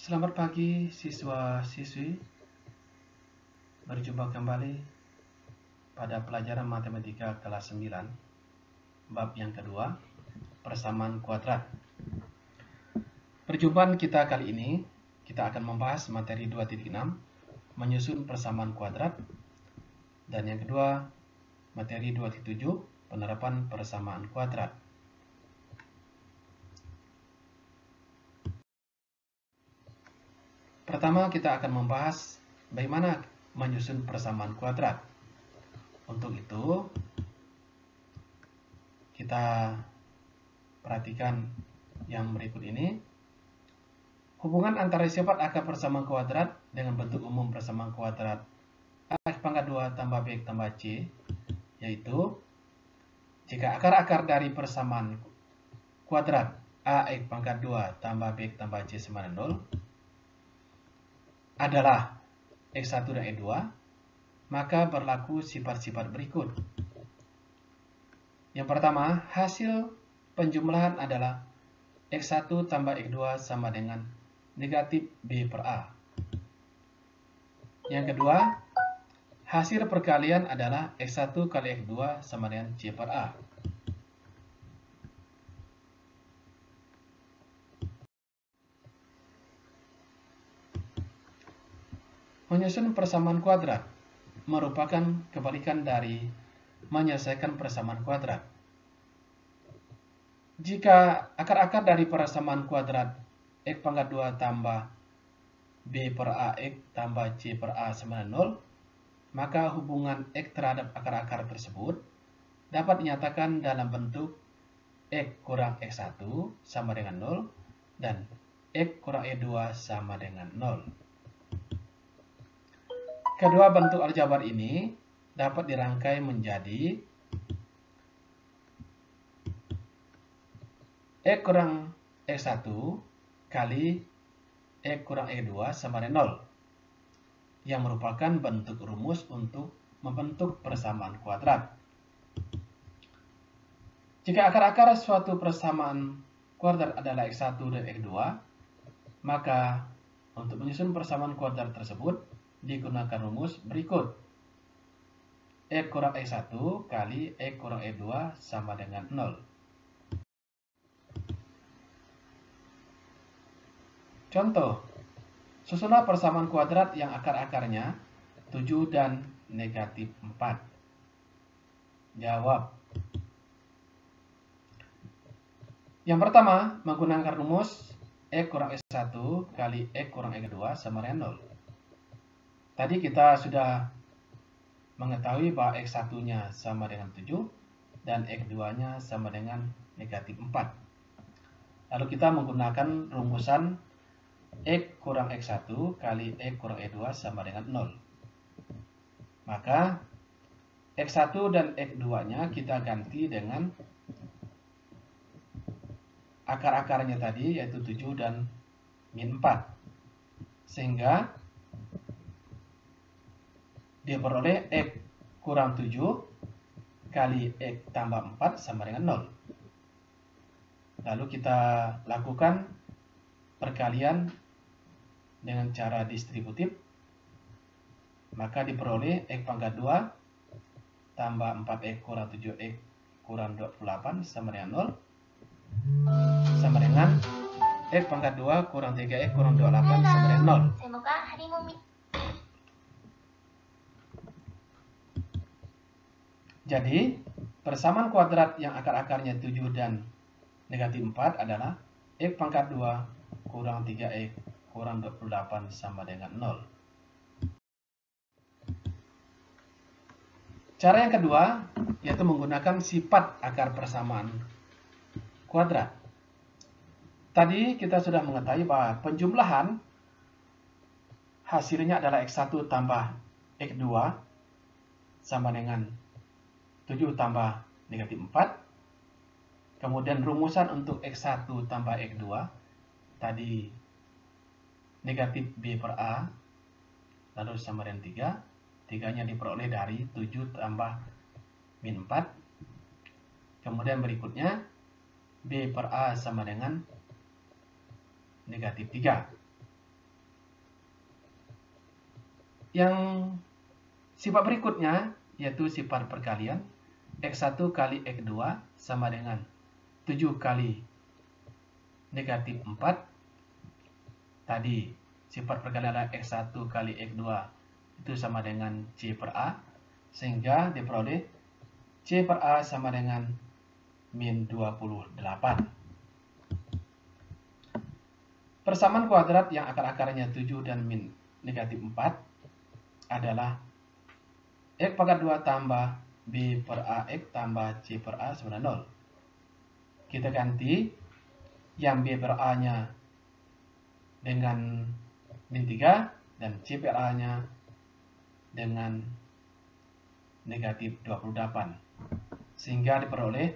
Selamat pagi siswa-siswi, berjumpa kembali pada pelajaran matematika kelas 9, bab yang kedua, persamaan kuadrat. Perjumpaan kita kali ini, kita akan membahas materi 2.6, menyusun persamaan kuadrat, dan yang kedua, materi 2.7, penerapan persamaan kuadrat. Pertama, kita akan membahas bagaimana menyusun persamaan kuadrat. Untuk itu, kita perhatikan yang berikut ini. Hubungan antara sifat akar persamaan kuadrat dengan bentuk umum persamaan kuadrat Ax pangkat 2 tambah B tambah C, yaitu jika akar-akar dari persamaan kuadrat Ax pangkat 2 tambah B tambah C sama dengan 0 adalah X1 dan X2, maka berlaku sifat-sifat berikut. Yang pertama, hasil penjumlahan adalah X1 tambah X2 sama dengan negatif B per A. Yang kedua, hasil perkalian adalah X1 kali X2 sama dengan C per A. Menyusun persamaan kuadrat merupakan kebalikan dari menyelesaikan persamaan kuadrat. Jika akar-akar dari persamaan kuadrat X pangkat 2 tambah B per AX tambah C per A sama dengan 0, maka hubungan X terhadap akar-akar tersebut dapat dinyatakan dalam bentuk X kurang X1 sama dengan 0 dan X kurang X2 sama dengan 0. Kedua bentuk aljabar ini dapat dirangkai menjadi X kurang X1 kali X kurang X2 sama dengan 0, yang merupakan bentuk rumus untuk membentuk persamaan kuadrat. Jika akar-akar suatu persamaan kuadrat adalah X1 dan X2, maka untuk menyusun persamaan kuadrat tersebut digunakan rumus berikut. X kurang X1 kali X kurang X2 sama dengan 0. Contoh, susunlah persamaan kuadrat yang akar-akarnya 7 dan negatif 4. Jawab. Yang pertama, menggunakan rumus X kurang X1 kali X kurang X2 sama dengan 0. Tadi kita sudah mengetahui bahwa X1-nya sama dengan 7 dan X2-nya sama dengan negatif 4. Lalu kita menggunakan rumusan X kurang X1 kali X kurang X2 sama dengan 0. Maka X1 dan X2-nya kita ganti dengan akar-akarnya tadi, yaitu 7 dan min 4. Sehingga diperoleh X kurang 7 kali X tambah 4 sama dengan 0. Lalu kita lakukan perkalian dengan cara distributif. Maka diperoleh X pangkat 2 tambah 4X kurang 7X kurang 28 sama dengan 0. Sama dengan X pangkat 2 kurang 3X kurang 28 sama dengan 0. Jadi, persamaan kuadrat yang akar-akarnya 7 dan negatif 4 adalah X pangkat 2 kurang 3X kurang 28 sama dengan 0. Cara yang kedua, yaitu menggunakan sifat akar persamaan kuadrat. Tadi kita sudah mengetahui bahwa penjumlahan hasilnya adalah X1 tambah X2 sama dengan 7 tambah negatif 4. Kemudian rumusan untuk X1 tambah X2 tadi negatif B per A, lalu sama dengan 3. 3-nya diperoleh dari 7 tambah min 4. Kemudian berikutnya B per A sama dengan negatif 3. Yang sifat berikutnya yaitu sifat perkalian. X1 kali X2 sama dengan 7 kali negatif 4. Tadi sifat perkalian adalah X1 kali X2 itu sama dengan C per A. Sehingga diperoleh C per A sama dengan min 28. Persamaan kuadrat yang akar-akarnya 7 dan min negatif 4 adalah X pangkat 2 tambah B per AX tambah C per A sama dengan 0. Kita ganti yang B per A-nya dengan min 3 dan C per A-nya dengan negatif 28. Sehingga diperoleh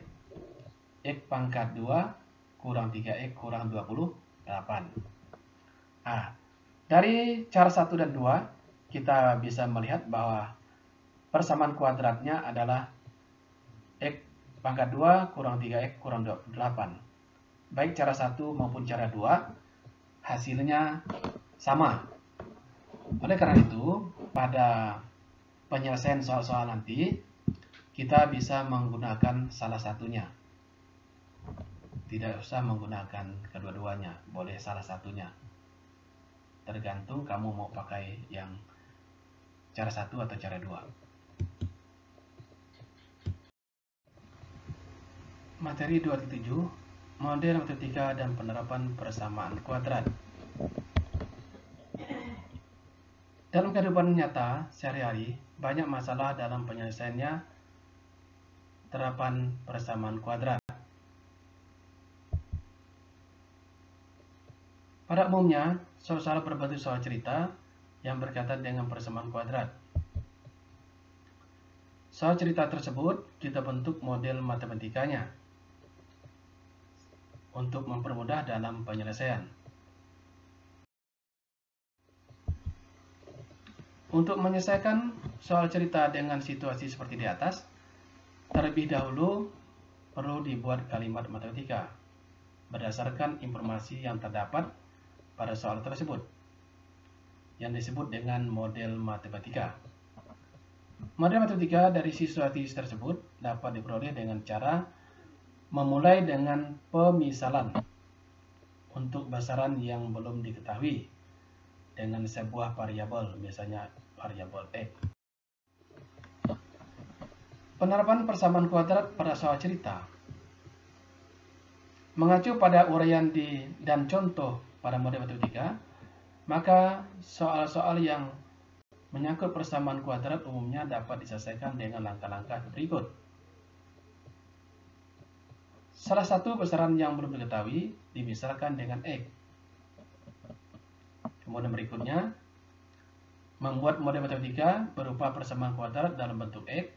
X pangkat 2 kurang 3X kurang 28. Dari cara 1 dan 2 kita bisa melihat bahwa persamaan kuadratnya adalah X pangkat 2 kurang 3X kurang 28. Baik cara 1 maupun cara 2 hasilnya sama. Oleh karena itu, pada penyelesaian soal-soal nanti, kita bisa menggunakan salah satunya. Tidak usah menggunakan kedua-duanya, boleh salah satunya. Tergantung kamu mau pakai yang cara 1 atau cara 2. Materi 2.7, model matematika dan penerapan persamaan kuadrat. Dalam kehidupan nyata sehari-hari, banyak masalah dalam penyelesaiannya terapan persamaan kuadrat. Pada umumnya, soal-soal berbentuk soal cerita yang berkaitan dengan persamaan kuadrat. Soal cerita tersebut kita bentuk model matematikanya untuk mempermudah dalam penyelesaian. Untuk menyelesaikan soal cerita dengan situasi seperti di atas, terlebih dahulu perlu dibuat kalimat matematika berdasarkan informasi yang terdapat pada soal tersebut, yang disebut dengan model matematika. Model matematika dari situasi tersebut dapat diperoleh dengan cara memulai dengan pemisalan untuk besaran yang belum diketahui dengan sebuah variabel, misalnya variabel X. Penerapan persamaan kuadrat pada soal cerita. Mengacu pada uraian dan contoh pada model matematika, maka soal-soal yang menyangkut persamaan kuadrat umumnya dapat diselesaikan dengan langkah-langkah berikut. Salah satu besaran yang belum diketahui dimisalkan dengan X. Kemudian berikutnya, membuat model matematika berupa persamaan kuadrat dalam bentuk X,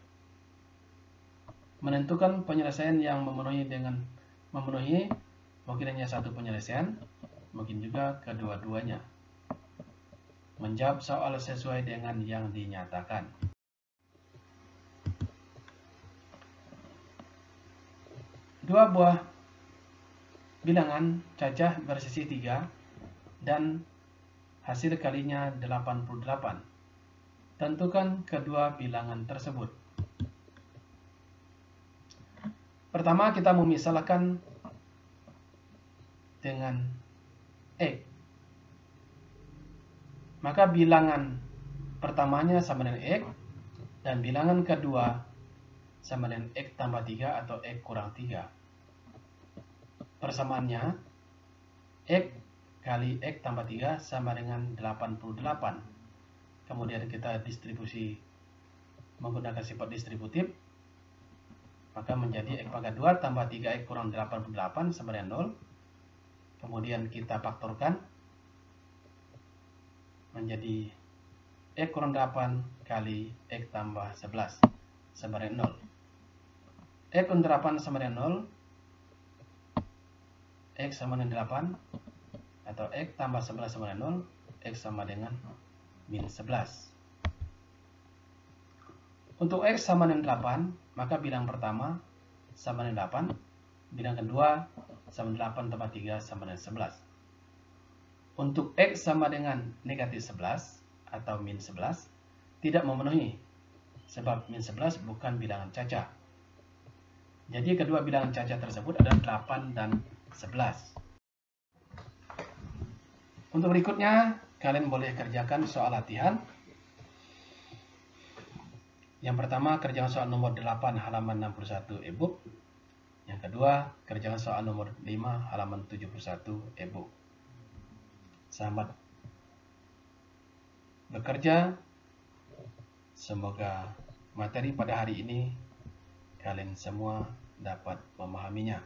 menentukan penyelesaian yang memenuhi mungkin hanya satu penyelesaian, mungkin juga kedua-duanya, menjawab soal sesuai dengan yang dinyatakan. Dua buah bilangan cacah bersisi 3 dan hasil kalinya 88. Tentukan kedua bilangan tersebut. Pertama kita memisalkan dengan X. Maka bilangan pertamanya sama dengan X dan bilangan kedua sama dengan X tambah 3 atau X kurang 3. Persamaannya X kali X tambah 3 sama dengan 88. Kemudian kita distribusi menggunakan sifat distributif, maka menjadi X pangkat 2 tambah 3X kurang 88 sama dengan 0. Kemudian kita faktorkan menjadi X kurang 8 kali X tambah 11 sama dengan 0. X kurang 8 sama dengan 0, X sama dengan 8, atau X tambah 11 sama dengan 0, X sama dengan min 11. Untuk X sama dengan 8, maka bilang pertama sama dengan 8, bilang kedua sama dengan 8 tambah 3 sama dengan 11. Untuk X sama dengan negatif 11 atau min 11 tidak memenuhi, sebab min 11 bukan bilangan caca. Jadi kedua bilangan caca tersebut adalah 8 dan 11. Untuk berikutnya, kalian boleh kerjakan soal latihan. Yang pertama, kerjakan soal nomor 8 halaman 61 e-book. Yang kedua, kerjakan soal nomor 5 halaman 71 e-book. Selamat bekerja. Semoga materi pada hari ini kalian semua dapat memahaminya.